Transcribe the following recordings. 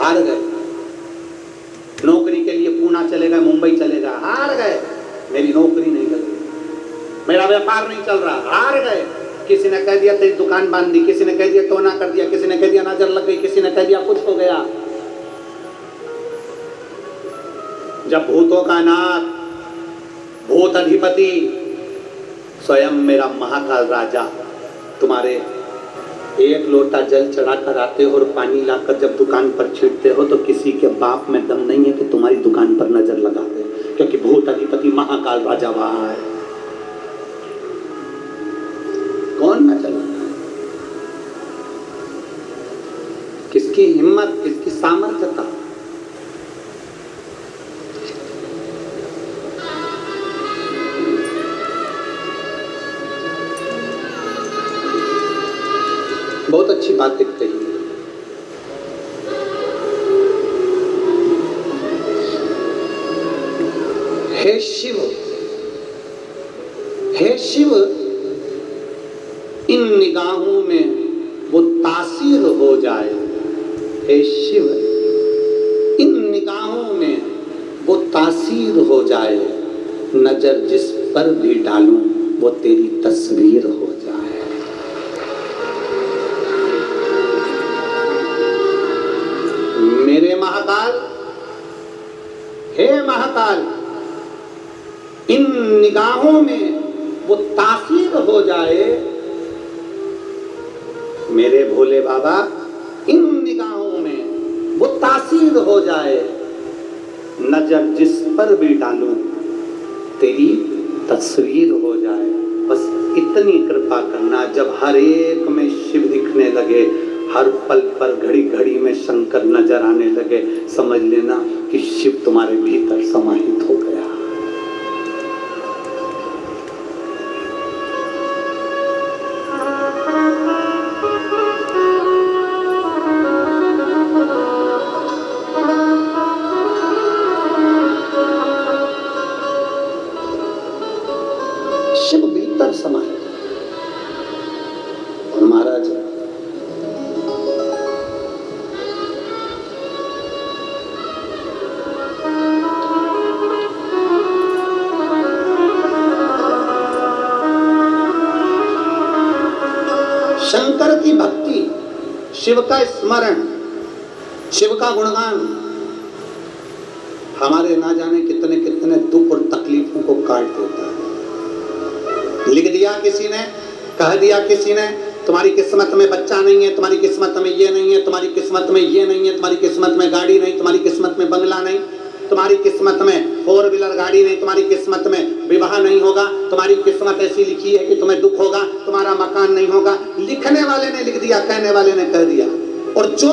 हार गए। नौकरी के लिए पूना चले गए, मुंबई चले गए, हार गए। मेरी नौकरी नहीं लग रही, मेरा व्यापार नहीं चल रहा, हार गए। किसी ने कह दिया तेरी दुकान बांध दी, किसी ने कह दिया टोना कर दिया, किसी ने कह दिया नजर लग गई, किसी ने कह दिया कुछ हो गया। जब भूतों का नाथ, भूत अधिपति स्वयं मेरा महाकाल राजा तुम्हारे एक लोटा जल चढ़ाकर आते हो और पानी लाकर जब दुकान पर छींटते हो तो किसी के बाप में दम नहीं है कि तुम्हारी दुकान पर नजर लगा दे, क्योंकि भूत अधिपति महाकाल राजा वहां है। कौन नजर लगा है? किसकी हिम्मत, किसकी सामर्थ्यता? बहुत अच्छी बात कही है। हे शिव, हे शिव, इन निगाहों में वो तासीर हो जाए। हे शिव, इन निगाहों में वो तासीर हो जाए। नजर जिस पर भी डालूं वो तेरी तस्वीर हो जाए। मेरे महाकाल, हे महाकाल, इन निगाहों में वो तासीर हो जाए। मेरे भोले बाबा, इन निगाहों में वो तासीर हो जाए। नजर जिस पर भी डालूं तेरी तस्वीर हो जाए। बस इतनी कृपा करना, जब हर एक में शिव दिखने लगे, हर पल पर घड़ी घड़ी में शंकर नजर आने लगे, समझ लेना कि शिव तुम्हारे भीतर समाहित हो गया। शिव भीतर समाहित। और महाराज, शंकर की भक्ति, शिव का स्मरण, शिव का गुणगान हमारे ना जाने कितने कितने दुख और तकलीफों को काट देता है। लिख दिया किसी ने, कह दिया किसी ने, तुम्हारी किस्मत में बच्चा नहीं है, तुम्हारी किस्मत में ये नहीं है, तुम्हारी किस्मत में ये नहीं है, तुम्हारी किस्मत में गाड़ी नहीं, तुम्हारी किस्मत में बंगला नहीं, तुम्हारी किस्मत में 4 व्हीलर गाड़ी नहीं, तुम्हारी किस्मत में विवाह नहीं होगा, तुम्हारी किस्मत ऐसी लिखी है कि तुम्हें दुख होगा, तुम्हारा मकान नहीं होगा। लिखने वाले ने लिख दिया, कहने वाले ने कह दिया। और जो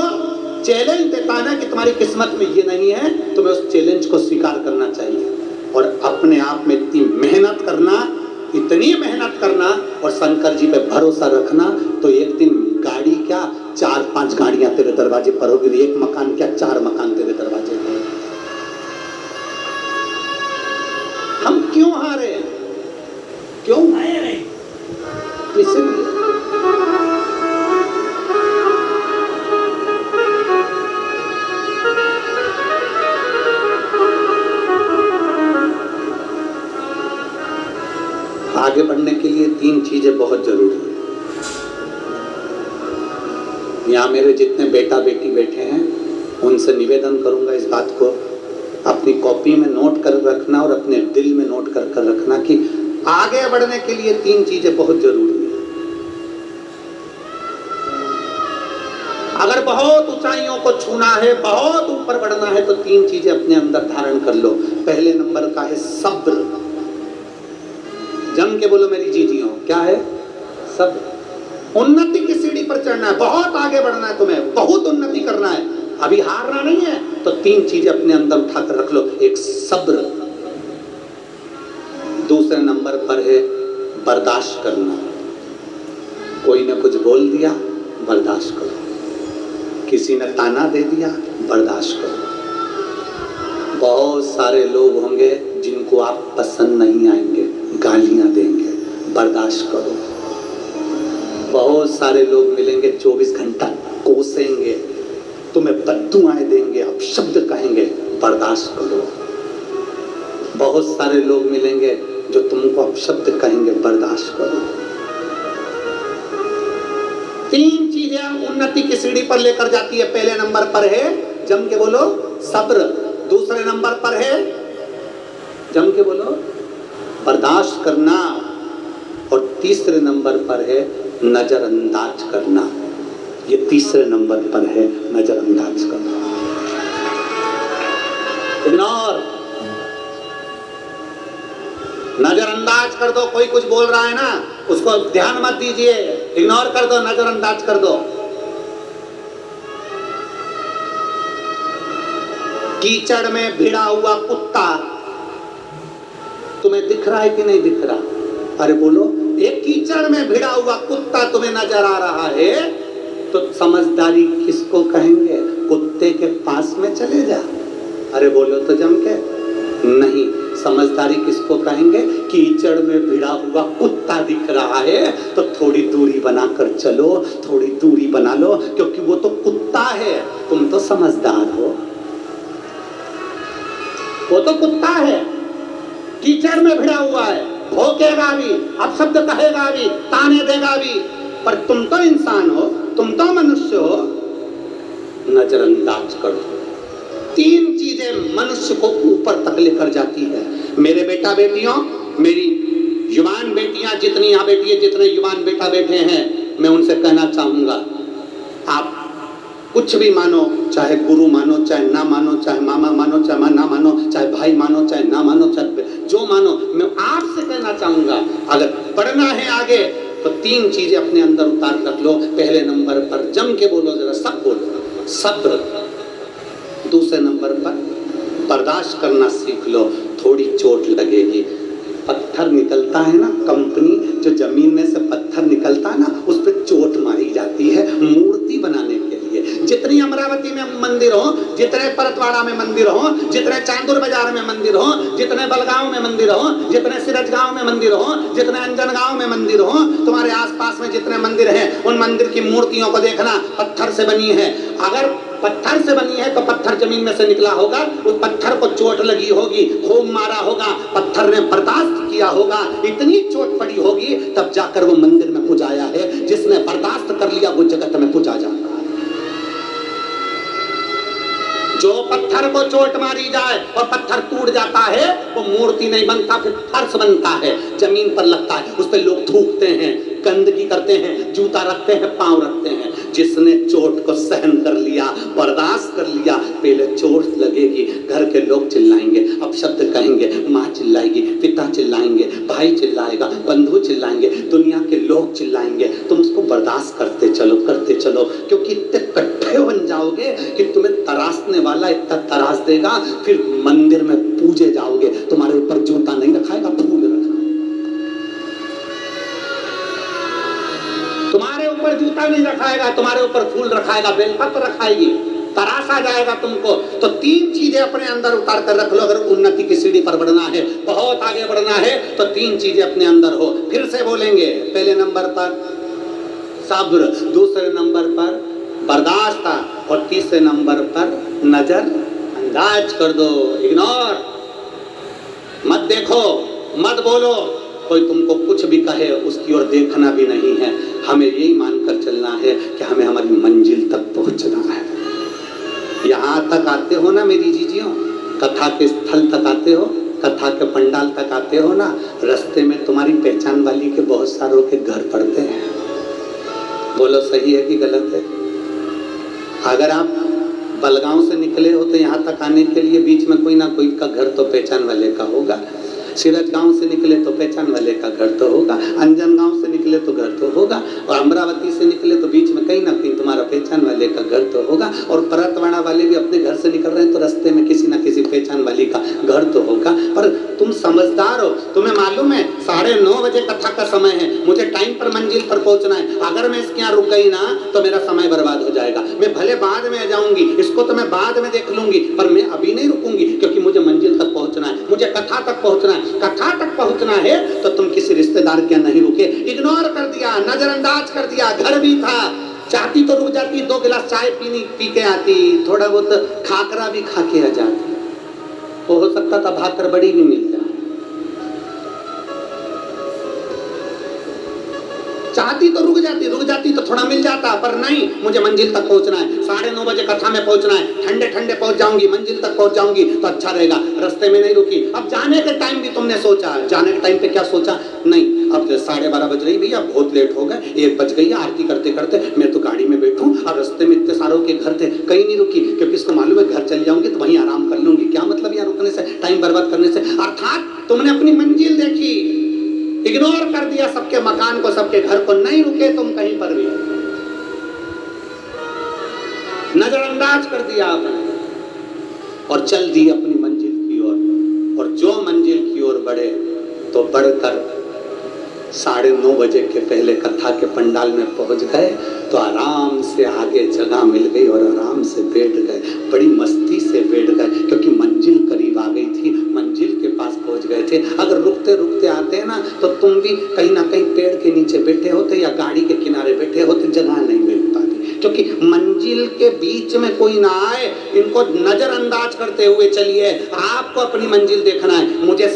चैलेंज देता है ना कि तुम्हारी किस्मत में ये नहीं है, तुम्हें उस चैलेंज को स्वीकार करना चाहिए और अपने आप में इतनी मेहनत करना, इतनी मेहनत करना और शंकर जी पे भरोसा रखना, तो एक दिन गाड़ी क्या 4-5 गाड़ियां तेरे दरवाजे पर होगी, एक मकान क्या 4 मकान तेरे दरवाजे पर। हम क्यों हारे हैं? क्यों हारे नहीं? इसलिए आगे बढ़ने के लिए 3 चीजें बहुत जरूरी है। यहाँ मेरे जितने बेटा बेटी बैठे हैं उनसे निवेदन करूंगा इस बात को अपनी कॉपी में नोट कर रखना और अपने दिल में नोट कर रखना कि आगे बढ़ने के लिए 3 चीजें बहुत जरूरी है। अगर बहुत ऊंचाइयों को छूना है, बहुत ऊपर बढ़ना है, तो 3 चीजें अपने अंदर धारण कर लो। पहले नंबर का है सब्र। जम के बोलो मेरी जीजियों, क्या है? सब्र। उन्नति की सीढ़ी पर चढ़ना है, बहुत आगे बढ़ना है, तुम्हें बहुत उन्नति करना है, अभी हारना नहीं है, तो 3 चीजें अपने अंदर उठाकर रख लो। एक सब्र, दूसरे नंबर पर है बर्दाश्त करना। कोई ने कुछ बोल दिया, बर्दाश्त करो। किसी ने ताना दे दिया, बर्दाश्त करो। बहुत सारे लोग होंगे जिनको आप पसंद नहीं आएंगे, गालियां देंगे, बर्दाश्त करो। बहुत सारे लोग मिलेंगे 24 घंटा कोसेंगे, तुम्हें बद्दुआएं देंगे, अपशब्द कहेंगे, बर्दाश्त करो। बहुत सारे लोग मिलेंगे जो तुमको अपशब्द कहेंगे, बर्दाश्त करो। 3 चीजें उन्नति की सीढ़ी पर लेकर जाती है। पहले नंबर पर है, जम के बोलो, सब्र। दूसरे नंबर पर है, जम के बोलो, बर्दाश्त करना। और तीसरे नंबर पर है नजरअंदाज करना। ये तीसरे नंबर पर है, नजरअंदाज करना, इग्नोर। नजरअंदाज कर दो। कोई कुछ बोल रहा है ना, उसको ध्यान मत दीजिए, इग्नोर कर दो, नजरअंदाज कर दो। कीचड़ में भिड़ा हुआ कुत्ता तुम्हें दिख रहा है कि नहीं दिख रहा? अरे बोलो, एक कीचड़ में भिड़ा हुआ कुत्ता तुम्हें नजर आ रहा है तो समझदारी किसको कहेंगे? कुत्ते के पास में चले जा। अरे बोलो तो जम के, नहीं। समझदारी किसको कहेंगे? कीचड़ में भिड़ा हुआ कुत्ता दिख रहा है तो थोड़ी दूरी बनाकर चलो, थोड़ी दूरी बना लो, क्योंकि वो तो कुत्ता है, तुम तो समझदार हो। वो तो कुत्ता है, कीचड़ में भिड़ा हुआ है, भौंकेगा भी, अपशब्द कहेगा भी, ताने देगा भी, पर तुम तो इंसान हो, तुम तो मनुष्य हो। नजरअंदाज कर दो। 3 चीजें मनुष्य को ऊपर तक लेकर जाती है। मेरे बेटा बेटियों, मेरी युवान बेटियां जितनी यहाँ बैठी है, जितने युवान बेटा बैठे हैं, मैं उनसे कहना चाहूंगा, आप कुछ भी मानो, चाहे गुरु मानो, चाहे ना मानो, चाहे मामा मानो, चाहे ना मानो, चाहे भाई मानो, चाहे ना मानो, चाहे जो मानो, मैं आपसे कहना चाहूंगा, अगर बढ़ना है आगे तो 3 चीजें अपने अंदर उतार रख लो। पहले नंबर पर जम के बोलो, जरा सब बोलो, सब्र। दूसरे नंबर पर बर्दाश्त करना सीख लो, थोड़ी चोट लगेगी। पत्थर निकलता है ना, कंपनी जो जमीन में से पत्थर निकलता है ना, उस पर चोट मारी जाती है मूर्ति बनाने के लिए। जितनी अमरावती में मंदिर हो, जितने परतवाड़ा में मंदिर हो, जितने चांदुर बाजार में मंदिर हो, जितने बलगांव में मंदिर हो, जितने सिरजगांव में मंदिर हो, जितने अंजनगांव में मंदिर हो, तुम्हारे आसपास में जितने मंदिर हैं, उन मंदिर की मूर्तियों को देखना, पत्थर से बनी है। अगर पत्थर से बनी है तो पत्थर जमीन में से निकला होगा, उस पत्थर को चोट लगी होगी, खूब मारा होगा, पत्थर ने बर्दाश्त किया होगा, इतनी चोट पड़ी होगी, तब जाकर वो मंदिर में पुजाया है। जिसने बर्दाश्त कर लिया वो जगत में पूजा जाता है। जो पत्थर को चोट मारी जाए और पत्थर टूट जाता है, वो मूर्ति नहीं बनता, फिर फर्श बनता है, जमीन पर लगता है, उस पर लोग थूकते हैं, गंदगी करते हैं, जूता रखते हैं, पांव रखते हैं। जिसने चोट को सहन कर लिया, बर्दाश्त कर लिया, पहले चोट लगेगी, घर के लोग चिल्लाएंगे, अपशब्द कहेंगे, माँ चिल्लाएगी, पिता चिल्लाएंगे, भाई चिल्लाएगा, बंधु चिल्लाएंगे, दुनिया के लोग चिल्लाएंगे। तुम उसको बर्दाश्त करते चलो, करते चलो, क्योंकि इतने कट्ठे बन जाओगे कि तुम्हें तराशने वाला इतना तराश देगा, फिर मंदिर में पूजे जाओगे, तुम्हारे ऊपर जूता नहीं रखाएगा, फूल रखा। तुम्हारे ऊपर जूता नहीं रखाएगा, तुम्हारे ऊपर फूल रखाएगा, बेलपत्र रखाएगी, तराशा जाएगा तुमको। तो 3 चीजें अपने अंदर उतार कर रख लो। अगर उन्नति की सीढ़ी पर बढ़ना है, बहुत आगे बढ़ना है, तो 3 चीजें अपने अंदर हो। फिर से बोलेंगे, पहले नंबर पर सब्र, दूसरे नंबर पर बर्दाश्त और तीसरे नंबर पर नजर अंदाज कर दो। इग्नोर मत देखो, मत बोलो, कोई तुमको कुछ भी कहे उसकी ओर देखना भी नहीं है। हमें यही मानकर चलना है कि हमें हमारी मंजिल तक पहुंचना है। यहाँ तक आते हो ना मेरी जीजियों, कथा के स्थल तक आते हो, कथा के पंडाल तक आते हो ना, रास्ते में तुम्हारी पहचान वाली के बहुत सारों के घर पड़ते हैं। बोलो सही है कि गलत है? अगर आप बलगांव से निकले हो तो यहाँ तक आने के लिए बीच में कोई ना कोई का घर तो पहचान वाले का होगा। सिरज गांव से निकले तो पहचान वाले का घर तो होगा, अंजन गांव से निकले तो घर तो होगा, और अमरावती से निकले तो बीच में कहीं ना कहीं तुम्हारा पहचान वाले का घर तो होगा, और परतवाड़ा वाले भी अपने घर से निकल रहे हैं तो रास्ते में किसी ना किसी पहचान वाली का घर तो होगा। पर तुम समझदार हो, तुम्हें मालूम है 9:30 बजे कथा का समय है, मुझे टाइम पर मंजिल पर पहुंचना है। अगर मैं इसके यहाँ रुक गई ना तो मेरा समय बर्बाद हो जाएगा। मैं भले बाद में आ जाऊंगी, इसको तो मैं बाद में देख लूंगी, पर मैं अभी नहीं रुकूंगी, क्योंकि मुझे मंजिल तक पहुंचना है, मुझे कथा तक पहुंचना है। कथा तक पहुंचना है तो तुम किसी रिश्तेदार के नहीं रुके, इग्नोर कर दिया, नजरअंदाज कर दिया, घर भी था, चाहती तो रुक जाती, 2 गिलास चाय पी के आती, थोड़ा बहुत खाकरा भी खा के आ जाती, तो हो सकता था भाकर बड़ी भी मिल जाए। चाहती तो रुक जाती तो थोड़ा मिल जाता, पर नहीं, मुझे मंजिल तक पहुंचना है, 9:30 बजे कथा में पहुंचना है, ठंडे ठंडे पहुंच जाऊंगी, मंजिल तक पहुंच जाऊंगी तो अच्छा रहेगा, रास्ते में नहीं रुकी। अब जाने के टाइम भी तुमने सोचा, जाने के टाइम पे क्या सोचा? नहीं, अब 12:30 बज रही भैया, बहुत लेट हो गए, 1 बज गई, आरती करते करते मैं तो गाड़ी में बैठूं, और रास्ते में इतने सारों के घर थे, कहीं नहीं रुकी, क्योंकि इसको मालूम है घर चली जाऊंगी तो वहीं आराम कर लूंगी, क्या मतलब यहाँ रुकने से, टाइम बर्बाद करने से। अर्थात तुमने अपनी मंजिल देखी, इग्नोर कर दिया सबके मकान को, सबके घर को, नहीं रुके तुम कहीं पर भी, नजरअंदाज कर दिया आपने और चल दी अपनी मंजिल की ओर। और जो मंजिल की ओर बढ़े तो बढ़कर 9:30 बजे के पहले कथा के पंडाल में पहुंच गए तो आराम से आगे जगह मिल गई और आराम से बैठ गए, बड़ी मस्ती से बैठ गए, क्योंकि मंजिल करीब आ गई थी, मंजिल के पास पहुंच गए थे। अगर रुकते रुकते आते ना तो तुम भी कहीं ना कहीं पेड़ के नीचे बैठे होते या गाड़ी के किनारे बैठे होते, जगह नहीं मिल पाती, क्योंकि मंजिल के बीच में कोई ना आए, इनको नजरअंदाज करते हुए चलिए। आपको अपनी मंजिल देखना है, मुझे